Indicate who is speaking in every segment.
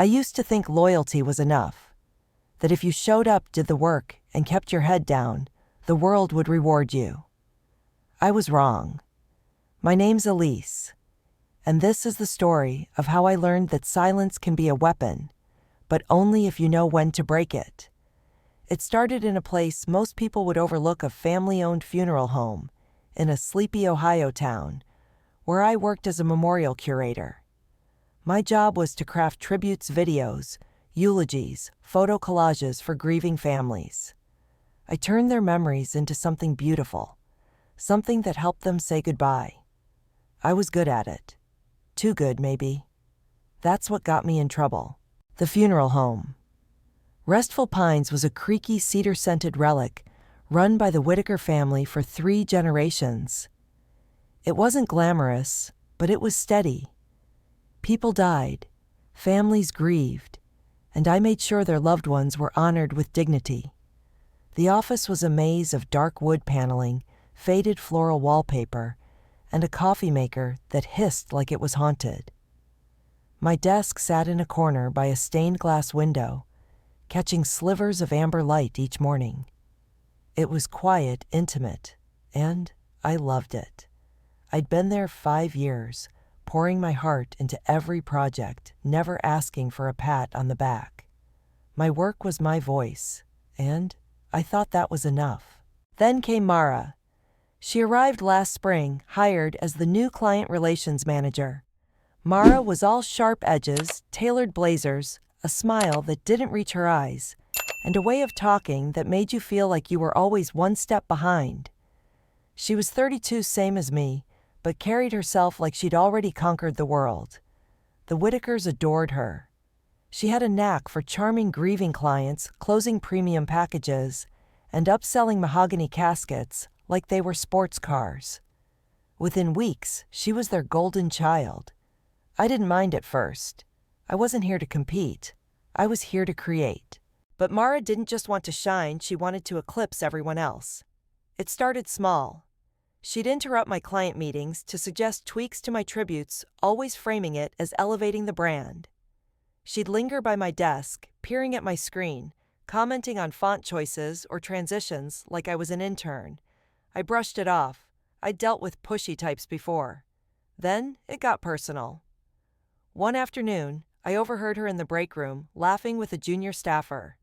Speaker 1: I used to think loyalty was enough, that if you showed up, did the work, and kept your head down, the world would reward you. I was wrong. My name's Elise, and this is the story of how I learned that silence can be a weapon, but only if you know when to break it. It started in a place most people would overlook, a family-owned funeral home in a sleepy Ohio town, where I worked as a memorial curator. My job was to craft tributes, videos, eulogies, photo collages for grieving families. I turned their memories into something beautiful, something that helped them say goodbye. I was good at it. Too good, maybe. That's what got me in trouble. The funeral home. Restful Pines was a creaky, cedar-scented relic run by the Whitaker family for 3 generations. It wasn't glamorous, but it was steady. People died, families grieved, and I made sure their loved ones were honored with dignity. The office was a maze of dark wood paneling, faded floral wallpaper, and a coffee maker that hissed like it was haunted. My desk sat in a corner by a stained glass window, catching slivers of amber light each morning. It was quiet, intimate, and I loved it. I'd been there 5 years, pouring my heart into every project, never asking for a pat on the back. My work was my voice, and I thought that was enough. Then came Mara. She arrived last spring, hired as the new client relations manager. Mara was all sharp edges, tailored blazers, a smile that didn't reach her eyes, and a way of talking that made you feel like you were always one step behind. She was 32, same as me, but carried herself like she'd already conquered the world. The Whitakers adored her. She had a knack for charming grieving clients, closing premium packages, and upselling mahogany caskets like they were sports cars. Within weeks, she was their golden child. I didn't mind at first. I wasn't here to compete. I was here to create. But Mara didn't just want to shine, she wanted to eclipse everyone else. It started small. She'd interrupt my client meetings to suggest tweaks to my tributes, always framing it as elevating the brand. She'd linger by my desk, peering at my screen, commenting on font choices or transitions like I was an intern. I brushed it off. I'd dealt with pushy types before. Then it got personal. One afternoon, I overheard her in the break room, laughing with a junior staffer.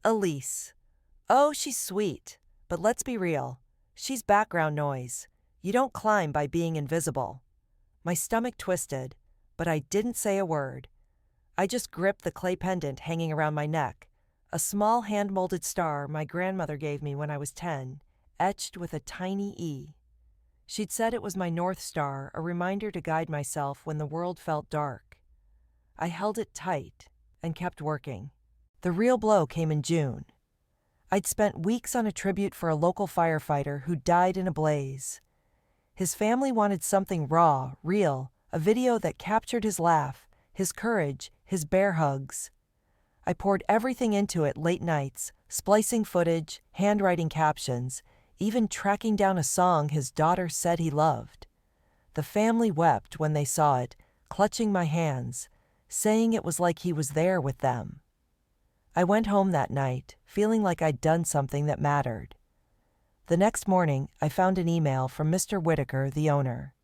Speaker 1: Elise. Oh, she's sweet, but let's be real. She's background noise. You don't climb by being invisible. My stomach twisted, but I didn't say a word. I just gripped the clay pendant hanging around my neck, a small hand-molded star my grandmother gave me when I was 10, etched with a tiny E. She'd said it was my North Star, a reminder to guide myself when the world felt dark. I held it tight and kept working. The real blow came in June. I'd spent weeks on a tribute for a local firefighter who died in a blaze. His family wanted something raw, real, a video that captured his laugh, his courage, his bear hugs. I poured everything into it late nights, splicing footage, handwriting captions, even tracking down a song his daughter said he loved. The family wept when they saw it, clutching my hands, saying it was like he was there with them. I went home that night, feeling like I'd done something that mattered. The next morning, I found an email from Mr. Whitaker, the owner.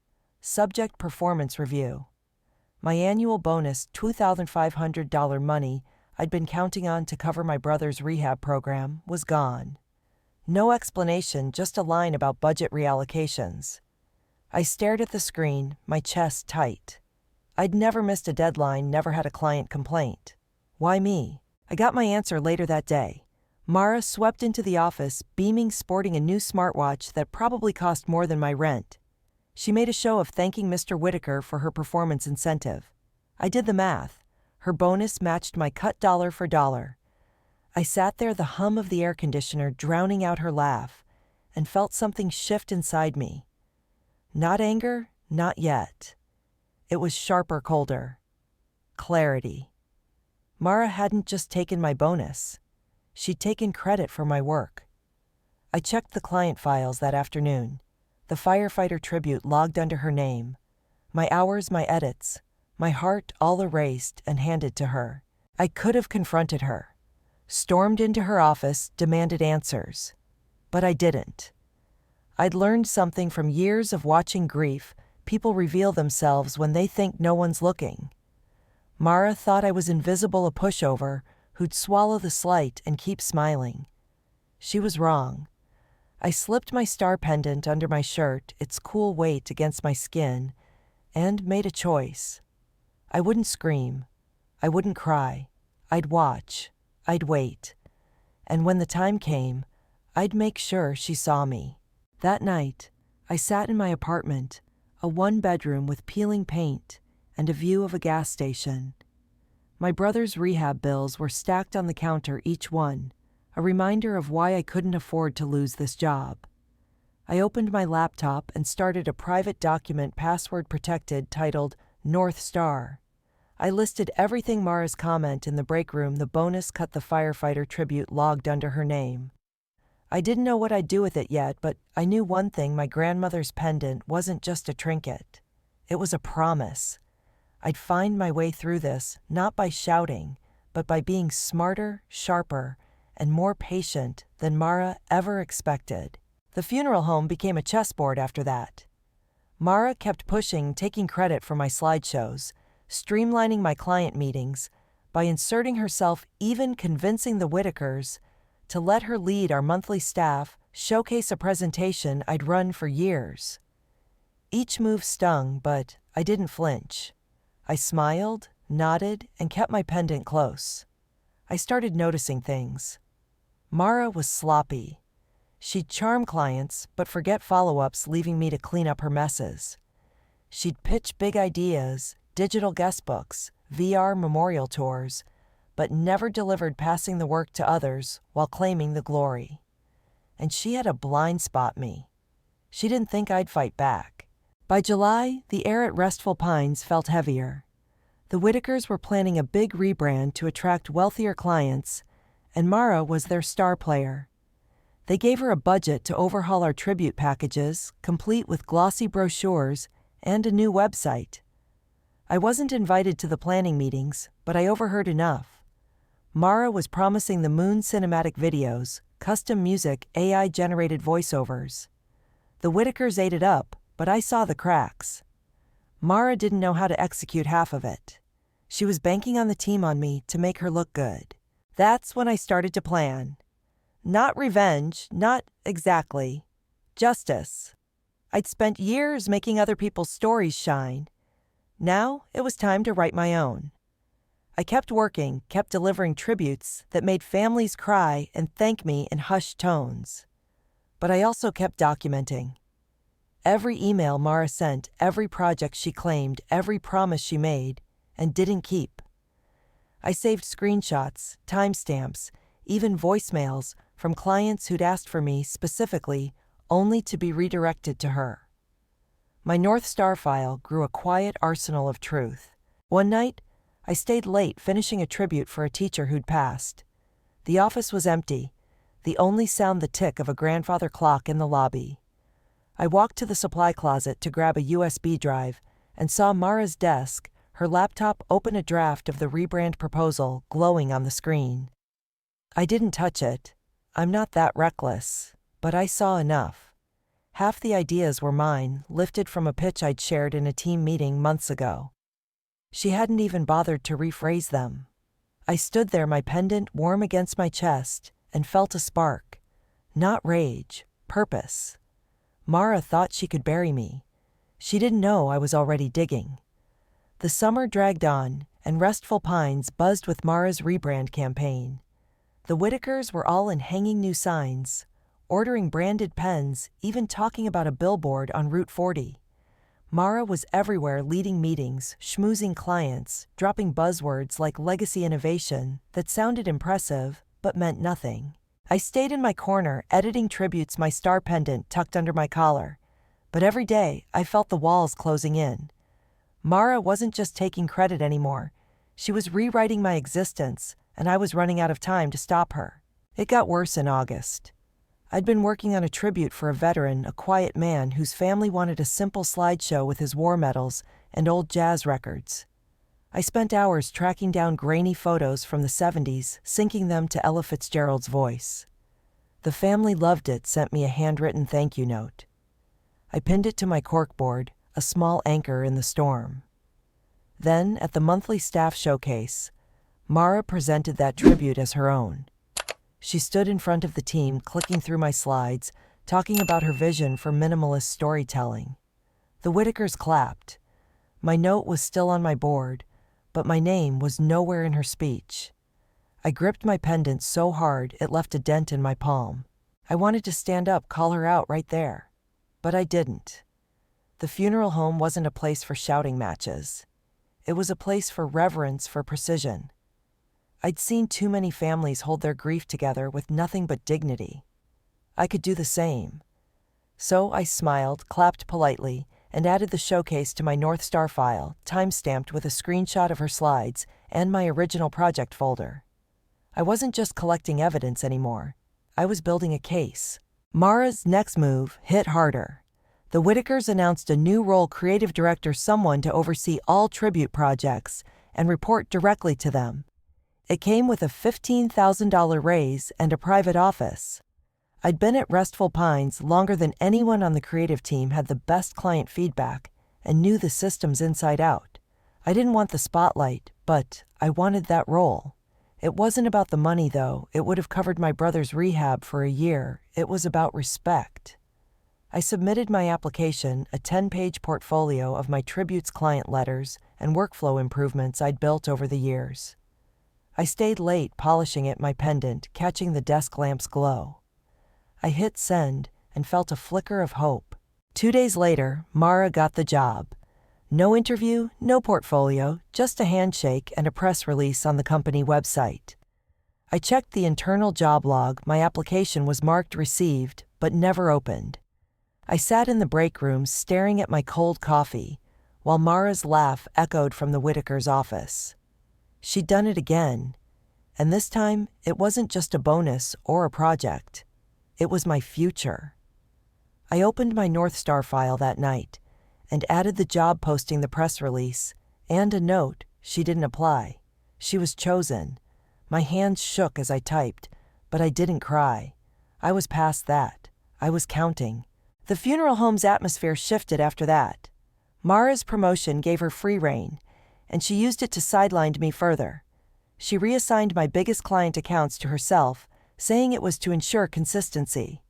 Speaker 1: Subject: performance review. My annual bonus, $2,500 money I'd been counting on to cover my brother's rehab program, was gone. No explanation, just a line about budget reallocations. I stared at the screen, my chest tight. I'd never missed a deadline, never had a client complaint. Why me? I got my answer later that day. Mara swept into the office, beaming, sporting a new smartwatch that probably cost more than my rent. She made a show of thanking Mr. Whitaker for her performance incentive. I did the math. Her bonus matched my cut dollar for dollar. I sat there, the hum of the air conditioner drowning out her laugh, and felt something shift inside me. Not anger, not yet. It was sharper, colder. Clarity. Mara hadn't just taken my bonus. She'd taken credit for my work. I checked the client files that afternoon. The firefighter tribute logged under her name. My hours, my edits, my heart all erased and handed to her. I could have confronted her, stormed into her office, demanded answers. But I didn't. I'd learned something from years of watching grief. People reveal themselves when they think no one's looking. Mara thought I was invisible, a pushover who'd swallow the slight and keep smiling. She was wrong. I slipped my star pendant under my shirt, its cool weight against my skin, and made a choice. I wouldn't scream. I wouldn't cry. I'd watch. I'd wait. And when the time came, I'd make sure she saw me. That night, I sat in my apartment, a one-bedroom with peeling paint and a view of a gas station. My brother's rehab bills were stacked on the counter, each one, a reminder of why I couldn't afford to lose this job. I opened my laptop and started a private document, password protected, titled North Star. I listed everything: Mara's comment in the break room, the bonus cut, the firefighter tribute logged under her name. I didn't know what I'd do with it yet, but I knew one thing: my grandmother's pendant wasn't just a trinket. It was a promise. I'd find my way through this, not by shouting, but by being smarter, sharper, and more patient than Mara ever expected. The funeral home became a chessboard after that. Mara kept pushing, taking credit for my slideshows, streamlining my client meetings, by inserting herself, even convincing the Whitakers to let her lead our monthly staff, showcase a presentation I'd run for years. Each move stung, but I didn't flinch. I smiled, nodded, and kept my pendant close. I started noticing things. Mara was sloppy. She'd charm clients, but forget follow-ups, leaving me to clean up her messes. She'd pitch big ideas, digital guestbooks, VR memorial tours, but never delivered, passing the work to others while claiming the glory. And she had a blind spot: me. She didn't think I'd fight back. By July, the air at Restful Pines felt heavier. The Whitakers were planning a big rebrand to attract wealthier clients, and Mara was their star player. They gave her a budget to overhaul our tribute packages, complete with glossy brochures and a new website. I wasn't invited to the planning meetings, but I overheard enough. Mara was promising the moon cinematic videos, custom music, AI-generated voiceovers. The Whitakers ate it up, but I saw the cracks. Mara didn't know how to execute half of it. She was banking on the team, on me, to make her look good. That's when I started to plan. Not revenge, not exactly. Justice. I'd spent years making other people's stories shine. Now it was time to write my own. I kept working, kept delivering tributes that made families cry and thank me in hushed tones. But I also kept documenting. Every email Mara sent, every project she claimed, every promise she made and didn't keep. I saved screenshots, timestamps, even voicemails from clients who'd asked for me specifically, only to be redirected to her. My North Star file grew a quiet arsenal of truth. One night, I stayed late finishing a tribute for a teacher who'd passed. The office was empty, the only sound the tick of a grandfather clock in the lobby. I walked to the supply closet to grab a USB drive and saw Mara's desk, her laptop open, a draft of the rebrand proposal glowing on the screen. I didn't touch it. I'm not that reckless, but I saw enough. Half the ideas were mine, lifted from a pitch I'd shared in a team meeting months ago. She hadn't even bothered to rephrase them. I stood there, my pendant warm against my chest, and felt a spark. Not rage, purpose. Mara thought she could bury me. She didn't know I was already digging. The summer dragged on, and Restful Pines buzzed with Mara's rebrand campaign. The Whitakers were all in hanging new signs, ordering branded pens, even talking about a billboard on Route 40. Mara was everywhere, leading meetings, schmoozing clients, dropping buzzwords like legacy innovation that sounded impressive but meant nothing. I stayed in my corner, editing tributes, my star pendant tucked under my collar. But every day, I felt the walls closing in. Mara wasn't just taking credit anymore. She was rewriting my existence, and I was running out of time to stop her. It got worse in August. I'd been working on a tribute for a veteran, a quiet man whose family wanted a simple slideshow with his war medals and old jazz records. I spent hours tracking down grainy photos from the 70s, syncing them to Ella Fitzgerald's voice. The family loved it, sent me a handwritten thank you note. I pinned it to my corkboard, a small anchor in the storm. Then, at the monthly staff showcase, Mara presented that tribute as her own. She stood in front of the team, clicking through my slides, talking about her vision for minimalist storytelling. The Whitakers clapped. My note was still on my board, but my name was nowhere in her speech. I gripped my pendant so hard it left a dent in my palm. I wanted to stand up, call her out right there. But I didn't. The funeral home wasn't a place for shouting matches. It was a place for reverence, for precision. I'd seen too many families hold their grief together with nothing but dignity. I could do the same. So I smiled, clapped politely, and added the showcase to my North Star file, time-stamped with a screenshot of her slides and my original project folder. I wasn't just collecting evidence anymore. I was building a case. Mara's next move hit harder. The Whitakers announced a new role, creative director, someone to oversee all tribute projects and report directly to them. It came with a $15,000 raise and a private office. I'd been at Restful Pines longer than anyone on the creative team, had the best client feedback, and knew the systems inside out. I didn't want the spotlight, but I wanted that role. It wasn't about the money, though. It would have covered my brother's rehab for a year. It was about respect. I submitted my application, a 10-page portfolio of my tributes, client letters, and workflow improvements I'd built over the years. I stayed late polishing it, my pendant, catching the desk lamp's glow. I hit send and felt a flicker of hope. 2 days later, Mara got the job. No interview, no portfolio, just a handshake and a press release on the company website. I checked the internal job log. My application was marked received, but never opened. I sat in the break room staring at my cold coffee, while Mara's laugh echoed from the Whitakers' office. She'd done it again, and this time it wasn't just a bonus or a project. It was my future. I opened my North Star file that night and added the job posting, the press release, and a note. She didn't apply. She was chosen. My hands shook as I typed, but I didn't cry. I was past that. I was counting. The funeral home's atmosphere shifted after that. Mara's promotion gave her free rein, and she used it to sideline me further. She reassigned my biggest client accounts to herself, saying it was to ensure consistency.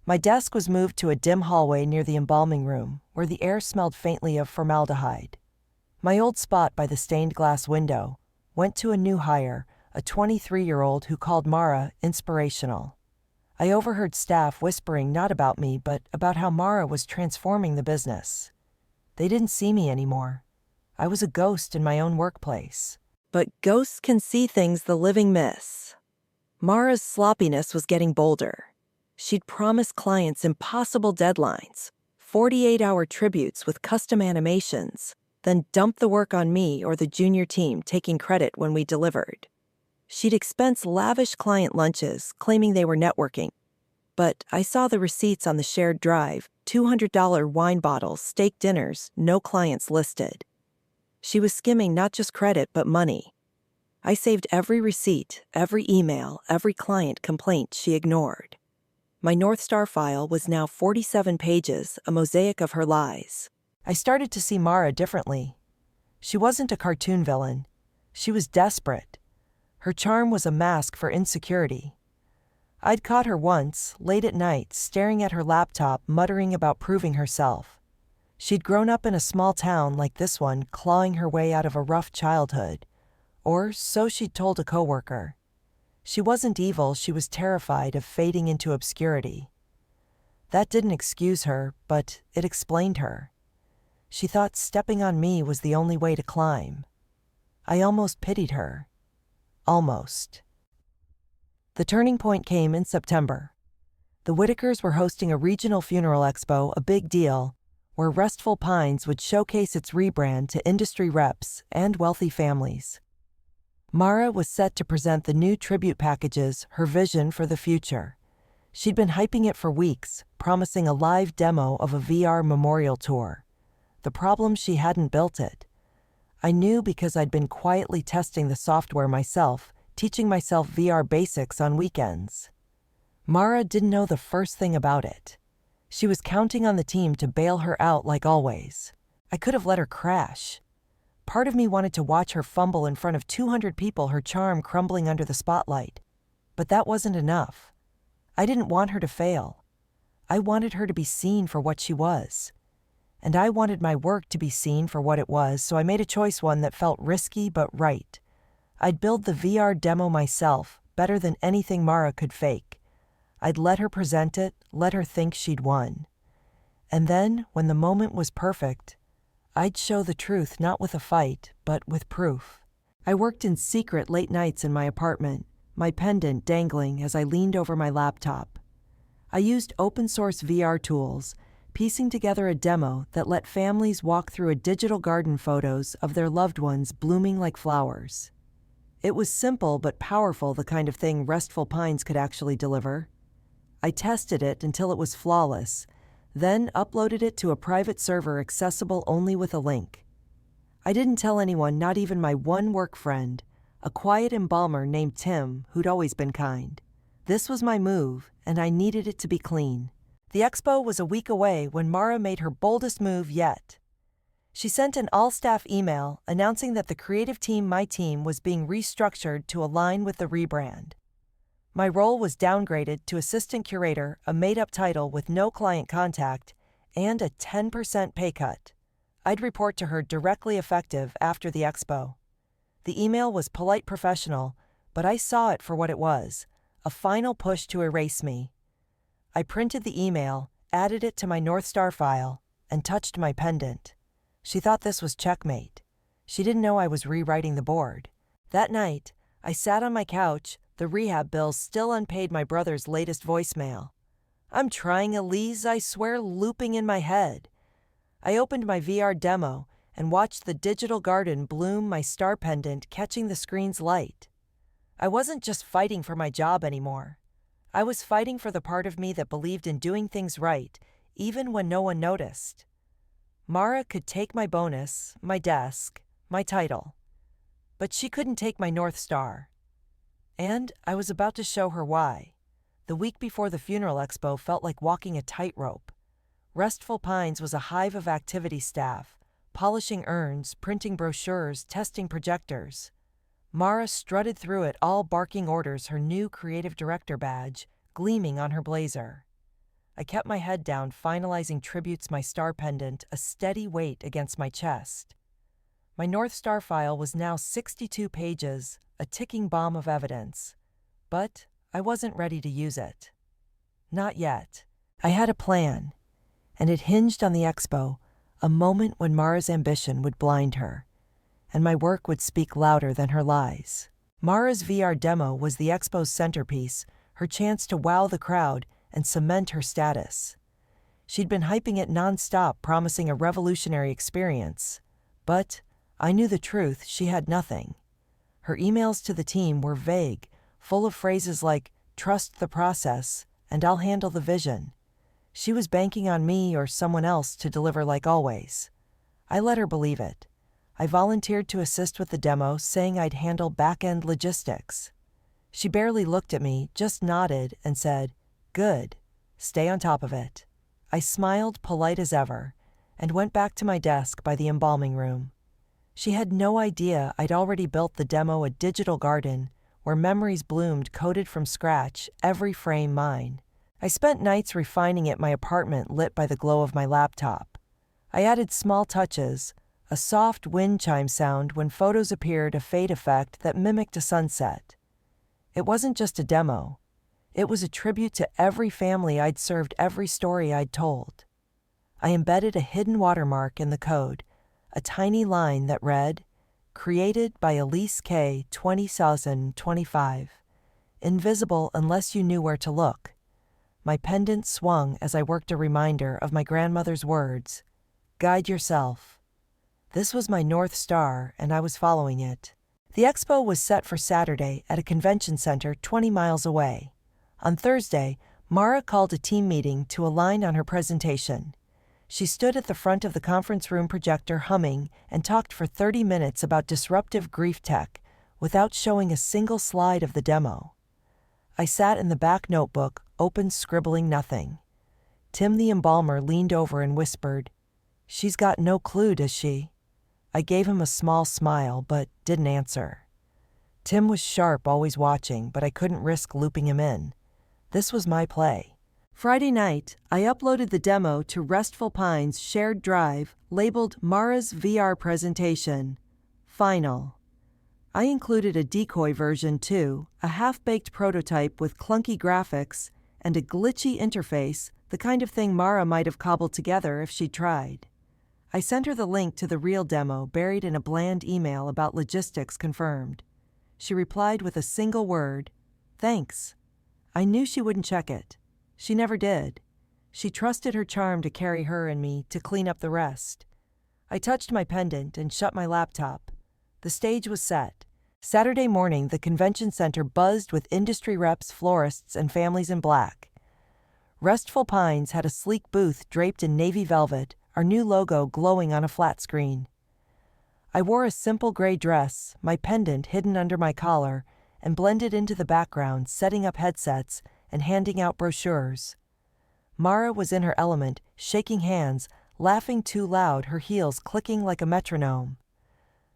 Speaker 1: My desk was moved to a dim hallway near the embalming room, where the air smelled faintly of formaldehyde. My old spot by the stained glass window went to a new hire, a 23-year-old who called Mara inspirational. I overheard staff whispering not about me, but about how Mara was transforming the business. They didn't see me anymore. I was a ghost in my own workplace. But ghosts can see things the living miss. Mara's sloppiness was getting bolder. She'd promised clients impossible deadlines, 48-hour tributes with custom animations, then dump the work on me or the junior team, taking credit when we delivered. She'd expense lavish client lunches, claiming they were networking. But I saw the receipts on the shared drive, $200 wine bottles, steak dinners, no clients listed. She was skimming not just credit but money. I saved every receipt, every email, every client complaint she ignored. My North Star file was now 47 pages, a mosaic of her lies. I started to see Mara differently. She wasn't a cartoon villain. She was desperate. Her charm was a mask for insecurity. I'd caught her once, late at night, staring at her laptop, muttering about proving herself. She'd grown up in a small town like this one, clawing her way out of a rough childhood. Or so she'd told a coworker. She wasn't evil, she was terrified of fading into obscurity. That didn't excuse her, but it explained her. She thought stepping on me was the only way to climb. I almost pitied her. Almost. The turning point came in September. The Whitakers were hosting a regional funeral expo, a big deal, where Restful Pines would showcase its rebrand to industry reps and wealthy families. Mara was set to present the new tribute packages, her vision for the future. She'd been hyping it for weeks, promising a live demo of a VR memorial tour. The problem, she hadn't built it. I knew because I'd been quietly testing the software myself, teaching myself VR basics on weekends. Mara didn't know the first thing about it. She was counting on the team to bail her out like always. I could have let her crash. Part of me wanted to watch her fumble in front of 200 people, her charm crumbling under the spotlight. But that wasn't enough. I didn't want her to fail. I wanted her to be seen for what she was. And I wanted my work to be seen for what it was, so I made a choice, one that felt risky but right. I'd build the VR demo myself, better than anything Mara could fake. I'd let her present it, let her think she'd won. And then, when the moment was perfect, I'd show the truth, not with a fight, but with proof. I worked in secret late nights in my apartment, my pendant dangling as I leaned over my laptop. I used open-source VR tools, piecing together a demo that let families walk through a digital garden, photos of their loved ones blooming like flowers. It was simple but powerful, the kind of thing Restful Pines could actually deliver. I tested it until it was flawless, then uploaded it to a private server accessible only with a link. I didn't tell anyone, not even my one work friend, a quiet embalmer named Tim who'd always been kind. This was my move, and I needed it to be clean. The expo was a week away when Mara made her boldest move yet. She sent an all-staff email announcing that the creative team, my team, was being restructured to align with the rebrand. My role was downgraded to assistant curator, a made-up title with no client contact, and a 10% pay cut. I'd report to her directly, effective after the expo. The email was polite, professional, but I saw it for what it was, a final push to erase me. I printed the email, added it to my North Star file, and touched my pendant. She thought this was checkmate. She didn't know I was rewriting the board. That night, I sat on my couch, the rehab bills still unpaid, my brother's latest voicemail. "I'm trying, Elise, I swear," looping in my head. I opened my VR demo and watched the digital garden bloom, my star pendant catching the screen's light. I wasn't just fighting for my job anymore. I was fighting for the part of me that believed in doing things right, even when no one noticed. Mara could take my bonus, my desk, my title, but she couldn't take my North Star. And I was about to show her why. The week before the funeral expo felt like walking a tightrope. Restful Pines was a hive of activity staff, polishing urns, printing brochures, testing projectors. Mara strutted through it all, barking orders, her new creative director badge gleaming on her blazer. I kept my head down, finalizing tributes, my star pendant a steady weight against my chest. My North Star file was now 62 pages, a ticking bomb of evidence. But I wasn't ready to use it. Not yet. I had a plan, and it hinged on the expo, a moment when Mara's ambition would blind her, and my work would speak louder than her lies. Mara's VR demo was the expo's centerpiece, her chance to wow the crowd and cement her status. She'd been hyping it nonstop, promising a revolutionary experience. But I knew the truth, she had nothing. Her emails to the team were vague, full of phrases like, "Trust the process," and "I'll handle the vision." She was banking on me or someone else to deliver, like always. I let her believe it. I volunteered to assist with the demo, saying I'd handle back-end logistics. She barely looked at me, just nodded and said, "Good. Stay on top of it." I smiled, polite as ever, and went back to my desk by the embalming room. She had no idea I'd already built the demo, a digital garden where memories bloomed, coded from scratch, every frame mine. I spent nights refining it, my apartment lit by the glow of my laptop. I added small touches, a soft wind chime sound when photos appeared, a fade effect that mimicked a sunset. It wasn't just a demo. It was a tribute to every family I'd served, every story I'd told. I embedded a hidden watermark in the code, a tiny line that read, "Created by Elise K. 2025. Invisible unless you knew where to look." My pendant swung as I worked, a reminder of my grandmother's words, "Guide yourself." This was my North Star, and I was following it. The expo was set for Saturday at a convention center 20 miles away. On Thursday, Mara called a team meeting to align on her presentation. She stood at the front of the conference room projector humming and talked for 30 minutes about disruptive grief tech without showing a single slide of the demo. I sat in the back notebook, open, scribbling nothing. Tim the embalmer leaned over and whispered, "She's got no clue, does she?" I gave him a small smile, but didn't answer. Tim was sharp, always watching, but I couldn't risk looping him in. This was my play. Friday night, I uploaded the demo to Restful Pines' shared drive, labeled Mara's VR presentation. Final. I included a decoy version too, a half-baked prototype with clunky graphics and a glitchy interface, the kind of thing Mara might have cobbled together if she'd tried. I sent her the link to the real demo buried in a bland email about logistics confirmed. She replied with a single word, "Thanks." I knew she wouldn't check it. She never did. She trusted her charm to carry her and me to clean up the rest. I touched my pendant and shut my laptop. The stage was set. Saturday morning, the convention center buzzed with industry reps, florists, and families in black. Restful Pines had a sleek booth draped in navy velvet, our new logo glowing on a flat screen. I wore a simple gray dress, my pendant hidden under my collar, and blended into the background, setting up headsets and handing out brochures. Mara was in her element, shaking hands, laughing too loud, her heels clicking like a metronome.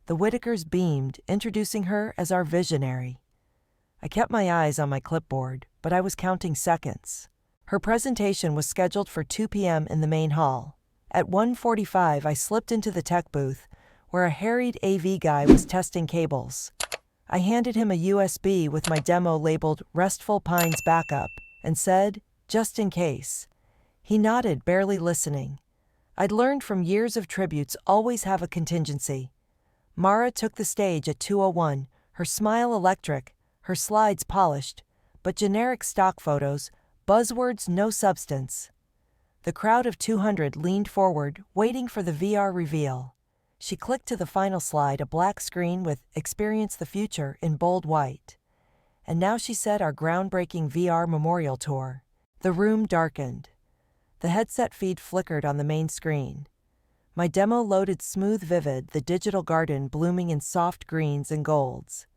Speaker 1: The Whitakers beamed, introducing her as our visionary. I kept my eyes on my clipboard, but I was counting seconds. Her presentation was scheduled for 2 p.m. in the main hall. At 1:45, I slipped into the tech booth, where a harried AV guy was testing cables. I handed him a USB with my demo labeled Restful Pines Backup and said, "Just in case." He nodded, barely listening. I'd learned from years of tributes, always have a contingency. Mara took the stage at 2:01, her smile electric, her slides polished, but generic stock photos, buzzwords, no substance. The crowd of 200 leaned forward, waiting for the VR reveal. She clicked to the final slide, a black screen with "Experience the Future" in bold white. And now she said our groundbreaking VR memorial tour. The room darkened. The headset feed flickered on the main screen. My demo loaded smooth, vivid, the digital garden blooming in soft greens and golds.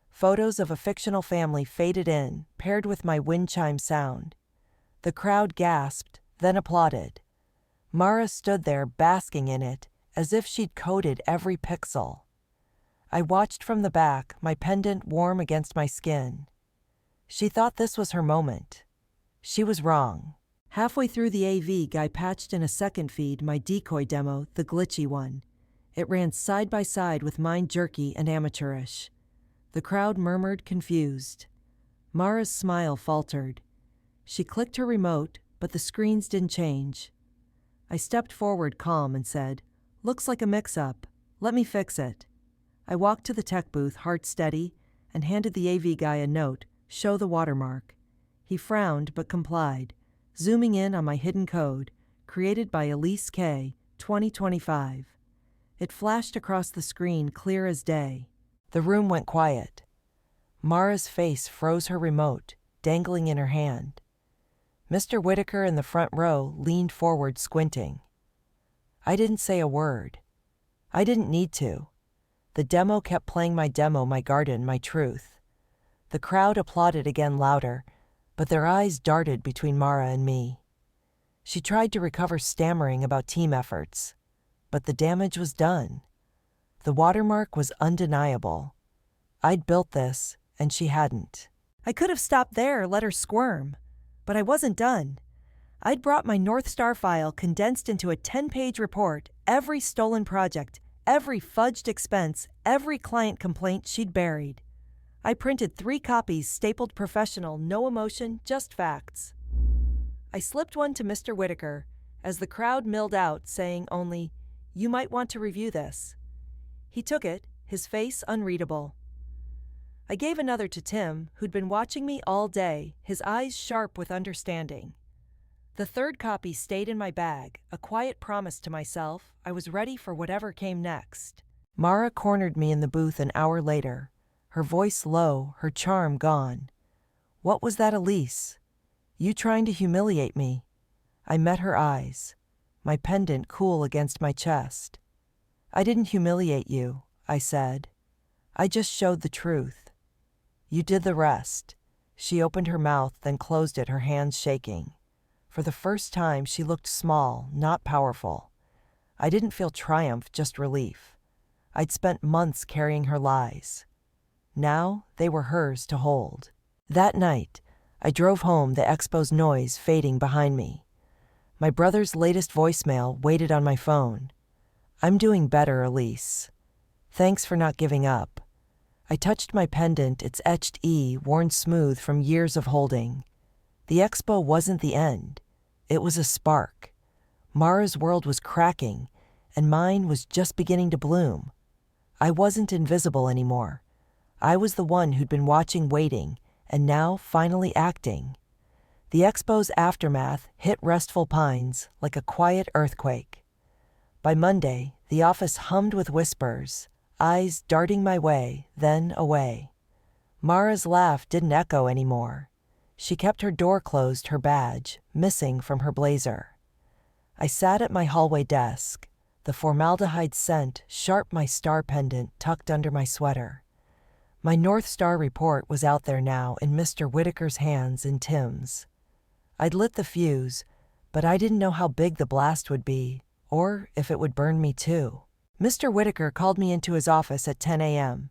Speaker 1: Photos of a fictional family faded in, paired with my wind chime sound. The crowd gasped, then applauded. Mara stood there, basking in it, as if she'd coded every pixel. I watched from the back, my pendant warm against my skin. She thought this was her moment. She was wrong. Halfway through, the AV guy patched in a second feed my decoy demo, the glitchy one. It ran side by side with mine, jerky and amateurish. The crowd murmured, confused. Mara's smile faltered. She clicked her remote, but the screens didn't change. I stepped forward, calm, and said, "Looks like a mix-up. Let me fix it." I walked to the tech booth, heart steady, and handed the AV guy a note, "Show the watermark." He frowned but complied, zooming in on my hidden code, created by Elise K, 2025. It flashed across the screen, clear as day. The room went quiet. Mara's face froze, her remote dangling in her hand. Mr. Whitaker in the front row leaned forward, squinting. I didn't say a word. I didn't need to. The demo kept playing my demo, my garden, my truth. The crowd applauded again, louder, but their eyes darted between Mara and me. She tried to recover, stammering about team efforts, but the damage was done. The watermark was undeniable. I'd built this, and she hadn't. I could have stopped there, let her squirm, but I wasn't done. I'd brought my North Star file condensed into a 10-page report, every stolen project, every fudged expense, every client complaint she'd buried. I printed 3 copies, stapled professional, no emotion, just facts. I slipped one to Mr. Whitaker as the crowd milled out, saying only, "You might want to review this." He took it, his face unreadable. I gave another to Tim, who'd been watching me all day, his eyes sharp with understanding. The 3rd copy stayed in my bag, a quiet promise to myself I was ready for whatever came next. Mara cornered me in the booth an hour later, her voice low, her charm gone. "What was that, Elise? You trying to humiliate me?" I met her eyes. my pendant cool against my chest. I didn't humiliate you, I said. I just showed the truth. You did the rest. She opened her mouth, then closed it, her hands shaking. For the first time, she looked small, not powerful. I didn't feel triumph, just relief. I'd spent months carrying her lies. Now they were hers to hold. That night, I drove home, the expo's noise fading behind me. My brother's latest voicemail waited on my phone. I'm doing better, Elise. Thanks for not giving up. I touched my pendant, its etched E worn smooth from years of holding. The expo wasn't the end. It was a spark. Mara's world was cracking, and mine was just beginning to bloom. I wasn't invisible anymore. I was the one who'd been watching, waiting, and now finally acting. The expo's aftermath hit Restful Pines like a quiet earthquake. By Monday, the office hummed with whispers, eyes darting my way, then away. Mara's laugh didn't echo anymore. She kept her door closed, her badge missing from her blazer. I sat at my hallway desk, the formaldehyde scent sharp, my star pendant tucked under my sweater. My North Star report was out there now in Mr. Whitaker's hands and Tim's. I'd lit the fuse, but I didn't know how big the blast would be, or if it would burn me too. Mr. Whitaker called me into his office at 10 a.m.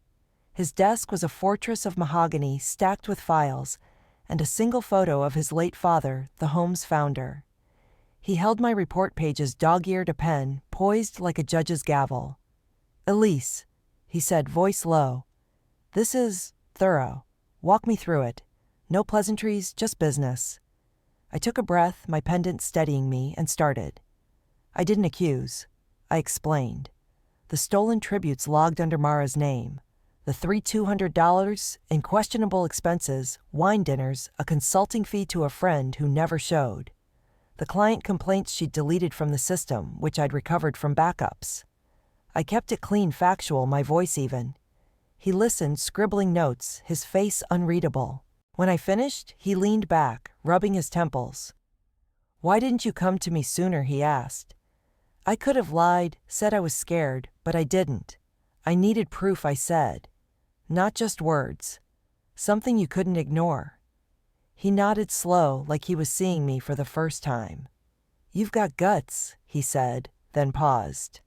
Speaker 1: His desk was a fortress of mahogany stacked with files and a single photo of his late father, the home's founder. He held my report pages, dog-eared, a pen poised like a judge's gavel. "Elise," he said, voice low. "This is thorough. Walk me through it. No pleasantries, just business." I took a breath, my pendant steadying me, and started. I didn't accuse. I explained. The stolen tributes logged under Mara's name. The $200 in questionable expenses, wine dinners, a consulting fee to a friend who never showed. The client complaints she'd deleted from the system, which I'd recovered from backups. I kept it clean, factual, my voice even. He listened, scribbling notes, his face unreadable. When I finished, he leaned back, rubbing his temples. "Why didn't you come to me sooner?" he asked. I could have lied, said I was scared, but I didn't. I needed proof, I said. Not just words. Something you couldn't ignore. He nodded slow, like he was seeing me for the first time. "You've got guts," he said, then paused.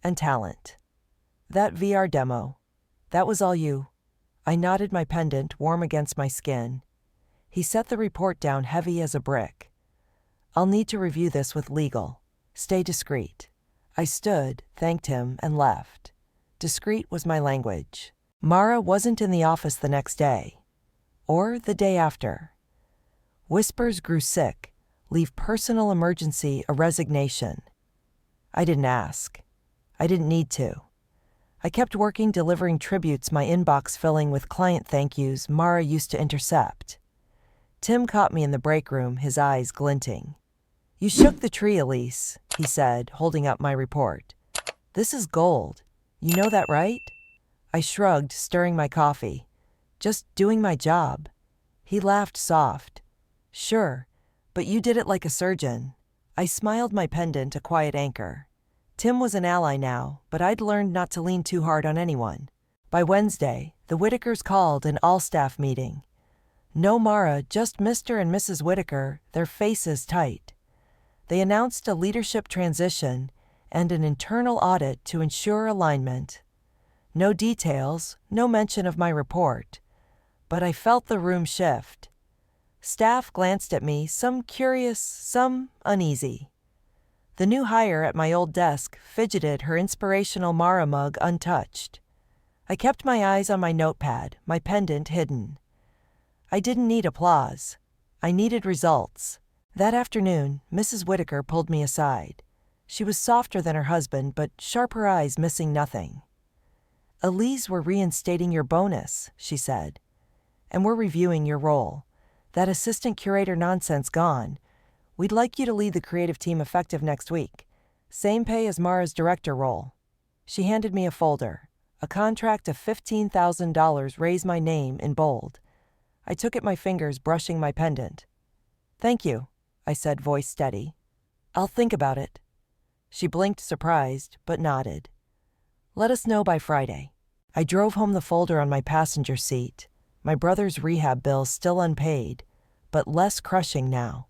Speaker 1: "And talent. That VR demo, that was all you." I nodded, my pendant warm against my skin. He set the report down, heavy as a brick. "I'll need to review this with legal. Stay discreet." I stood, thanked him, and left. Discreet was my language. Mara wasn't in the office the next day. Or the day after. Whispers grew sick. Leave personal emergency, a resignation. I didn't ask. I didn't need to. I kept working, delivering tributes, my inbox filling with client thank yous Mara used to intercept. Tim caught me in the break room, his eyes glinting. "You shook the tree, Elise," he said, holding up my report. "This is gold. You know that, right?" I shrugged, stirring my coffee. "Just doing my job." He laughed soft. "Sure, but you did it like a surgeon." I smiled, my pendant a quiet anchor. Tim was an ally now, but I'd learned not to lean too hard on anyone. By Wednesday, the Whitakers called an all-staff meeting. No Mara, just Mr. and Mrs. Whitaker, their faces tight. They announced a leadership transition and an internal audit to ensure alignment. No details, no mention of my report, but I felt the room shift. Staff glanced at me, some curious, some uneasy. The new hire at my old desk fidgeted, her inspirational Mara mug untouched. I kept my eyes on my notepad, my pendant hidden. I didn't need applause. I needed results. That afternoon, Mrs. Whitaker pulled me aside. She was softer than her husband, but sharp, her eyes missing nothing. "Elise, we're reinstating your bonus," she said. "And we're reviewing your role. That assistant curator nonsense gone. We'd like you to lead the creative team effective next week. Same pay as Mara's director role." She handed me a folder. A contract of $15,000 raised my name in bold. I took it, my fingers brushing my pendant. "Thank you," I said, voice steady. "I'll think about it." She blinked surprised, but nodded. Let us know by Friday. I drove home the folder on my passenger seat, my brother's rehab bill still unpaid, but less crushing now.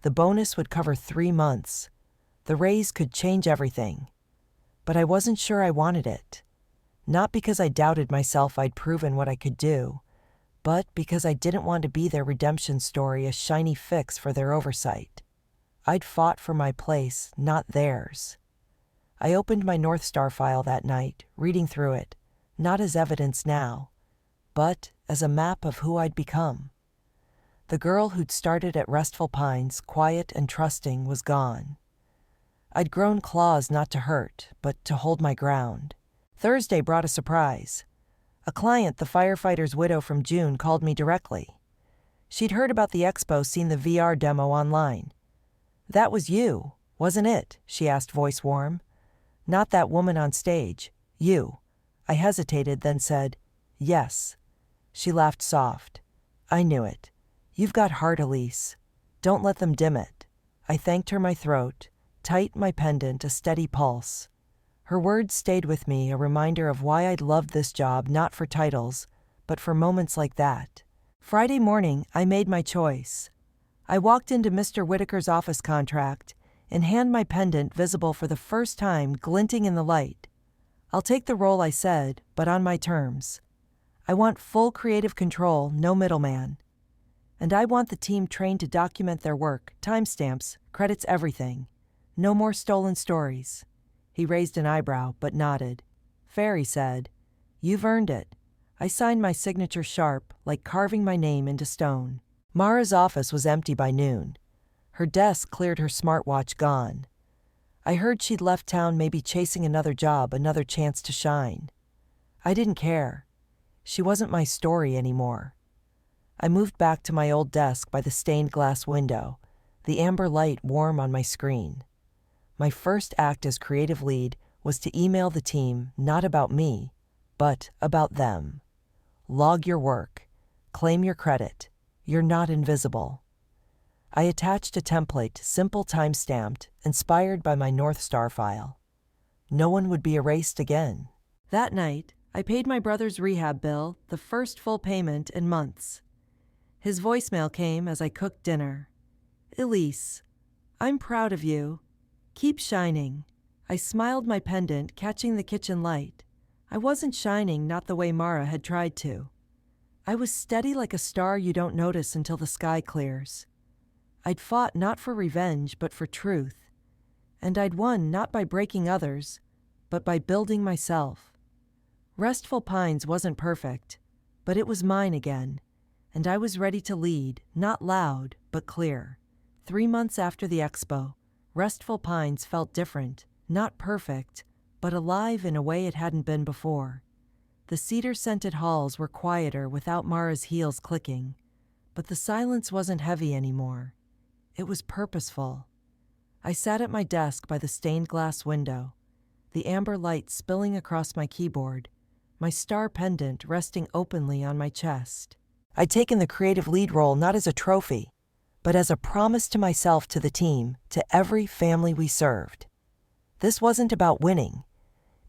Speaker 1: The bonus would cover 3 months. The raise could change everything. But I wasn't sure I wanted it. Not because I doubted myself I'd proven what I could do, but because I didn't want to be their redemption story, a shiny fix for their oversight. I'd fought for my place, not theirs. I opened my North Star file that night, reading through it, not as evidence now, but as a map of who I'd become. The girl who'd started at Restful Pines, quiet and trusting, was gone. I'd grown claws not to hurt, but to hold my ground. Thursday brought a surprise. A client, the firefighter's widow from June, called me directly. She'd heard about the expo, seen the VR demo online. That was you, wasn't it? She asked, voice warm. Not that woman on stage, you. I hesitated, then said, yes. She laughed soft. I knew it. You've got heart, Elise. Don't let them dim it. I thanked her, my throat, tight, my pendant, a steady pulse. Her words stayed with me, a reminder of why I'd loved this job, not for titles, but for moments like that. Friday morning, I made my choice. I walked into Mr. Whitaker's office, contract, in hand, my pendant visible for the first time, glinting in the light. I'll take the role, I said, but on my terms. I want full creative control, no middleman. And I want the team trained to document their work, timestamps, credits, everything. No more stolen stories. He raised an eyebrow, but nodded. Fair, he said. You've earned it. I signed my signature sharp, like carving my name into stone. Mara's office was empty by noon. Her desk cleared, her smartwatch gone. I heard she'd left town, maybe chasing another job, another chance to shine. I didn't care. She wasn't my story anymore. I moved back to my old desk by the stained glass window, the amber light warm on my screen. My first act as creative lead was to email the team, not about me, but about them. Log your work. Claim your credit. You're not invisible. I attached a template, simple, time-stamped, inspired by my North Star file. No one would be erased again. That night, I paid my brother's rehab bill, the first full payment in months. His voicemail came as I cooked dinner. Elise, I'm proud of you. Keep shining. I smiled, my pendant catching the kitchen light. I wasn't shining, not the way Mara had tried to. I was steady like a star you don't notice until the sky clears. I'd fought not for revenge, but for truth. And I'd won not by breaking others, but by building myself. Restful Pines wasn't perfect, but it was mine again, and I was ready to lead, not loud, but clear. 3 months after the expo, Restful Pines felt different, not perfect, but alive in a way it hadn't been before. The cedar-scented halls were quieter without Mara's heels clicking, but the silence wasn't heavy anymore. It was purposeful. I sat at my desk by the stained glass window, the amber light spilling across my keyboard, my star pendant resting openly on my chest. I'd taken the creative lead role not as a trophy, but as a promise to myself, to the team, to every family we served. This wasn't about winning.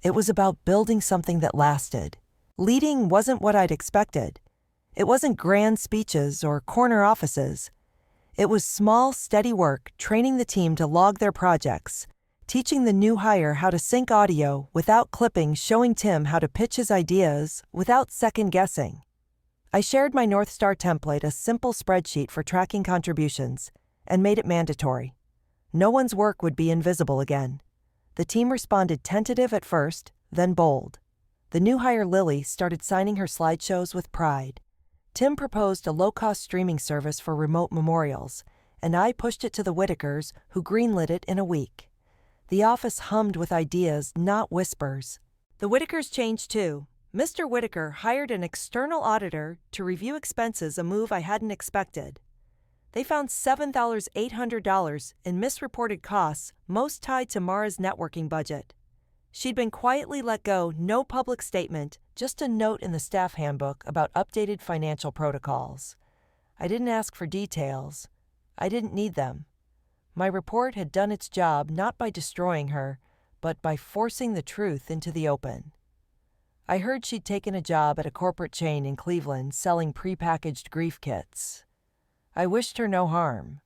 Speaker 1: It was about building something that lasted. Leading wasn't what I'd expected. It wasn't grand speeches or corner offices. It was small, steady work, training the team to log their projects, teaching the new hire how to sync audio without clipping, showing Tim how to pitch his ideas without second-guessing. I shared my North Star template, a simple spreadsheet for tracking contributions, and made it mandatory. No one's work would be invisible again. The team responded tentative at first, then bold. The new hire, Lily, started signing her slideshows with pride. Tim proposed a low-cost streaming service for remote memorials, and I pushed it to the Whitakers, who greenlit it in a week. The office hummed with ideas, not whispers. The Whitakers changed too. Mr. Whitaker hired an external auditor to review expenses, a move I hadn't expected. They found $7,800 in misreported costs, most tied to Mara's networking budget. She'd been quietly let go, no public statement, just a note in the staff handbook about updated financial protocols. I didn't ask for details. I didn't need them. My report had done its job not by destroying her, but by forcing the truth into the open. I heard she'd taken a job at a corporate chain in Cleveland selling prepackaged grief kits. I wished her no harm.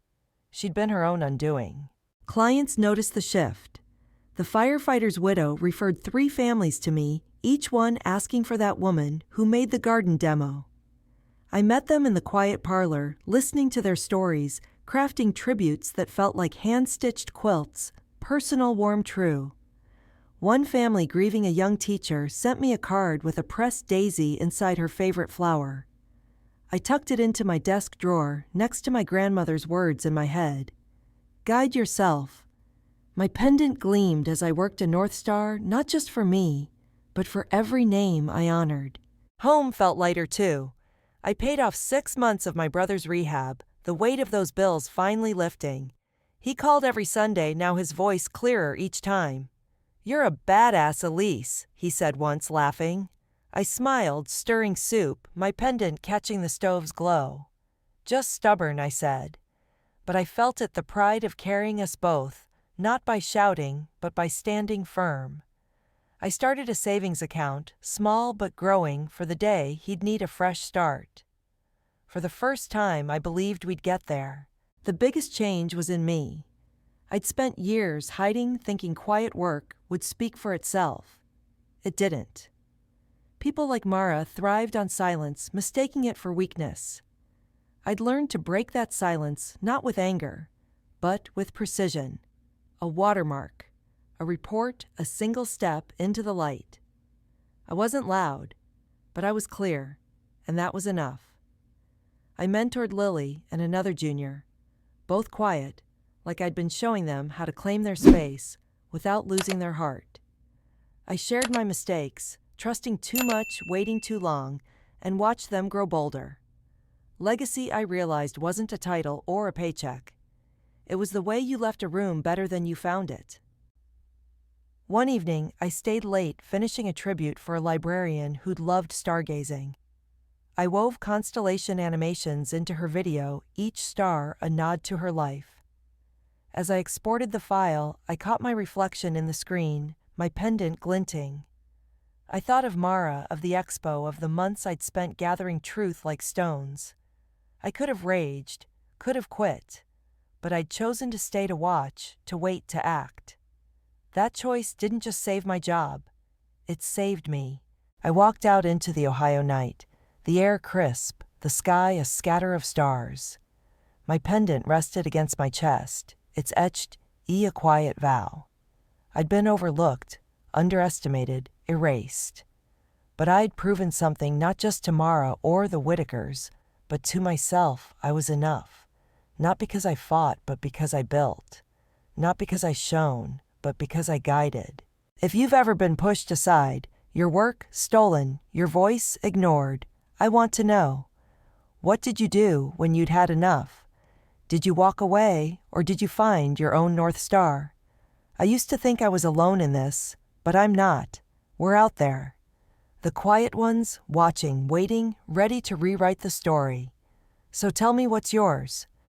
Speaker 1: She'd been her own undoing. Clients noticed the shift. The firefighter's widow referred 3 families to me, each one asking for that woman who made the garden demo. I met them in the quiet parlor, listening to their stories, crafting tributes that felt like hand-stitched quilts, personal, warm, true. One family grieving a young teacher sent me a card with a pressed daisy inside her favorite flower. I tucked it into my desk drawer next to my grandmother's words in my head. Guide yourself. My pendant gleamed as I worked a North Star not just for me, but for every name I honored. Home felt lighter too. I paid off 6 months of my brother's rehab, the weight of those bills finally lifting. He called every Sunday, now his voice clearer each time. "You're a badass, Elise," he said once, laughing. I smiled, stirring soup, my pendant catching the stove's glow. "Just stubborn," I said. But I felt it, the pride of carrying us both, not by shouting, but by standing firm. I started a savings account, small but growing, for the day he'd need a fresh start. For the first time, I believed we'd get there. The biggest change was in me. I'd spent years hiding, thinking quiet work would speak for itself. It didn't. People like Mara thrived on silence, mistaking it for weakness. I'd learned to break that silence not with anger, but with precision. A watermark. A report, a single step into the light. I wasn't loud, but I was clear, and that was enough. I mentored Lily and another junior, both quiet, like I'd been showing them how to claim their space without losing their heart. I shared my mistakes, trusting too much, waiting too long, and watched them grow bolder. Legacy, I realized, wasn't a title or a paycheck. It was the way you left a room better than you found it. One evening, I stayed late finishing a tribute for a librarian who'd loved stargazing. I wove constellation animations into her video, each star a nod to her life. As I exported the file, I caught my reflection in the screen, my pendant glinting. I thought of Mara, of the expo, of the months I'd spent gathering truth like stones. I could have raged, could have quit, but I'd chosen to stay to watch, to wait, to act. That choice didn't just save my job, it saved me. I walked out into the Ohio night, the air crisp, the sky a scatter of stars. My pendant rested against my chest, its etched, a quiet vow. I'd been overlooked, underestimated, erased. But I'd proven something not just to Mara or the Whitakers, but to myself. I was enough. Not because I fought, but because I built. Not because I shone, but because I guided. If you've ever been pushed aside, your work stolen, your voice ignored, I want to know. What did you do when you'd had enough? Did you walk away, or did you find your own North Star? I used to think I was alone in this, but I'm not. We're out there. The quiet ones, watching, waiting, ready to rewrite the story. So tell me what's yours.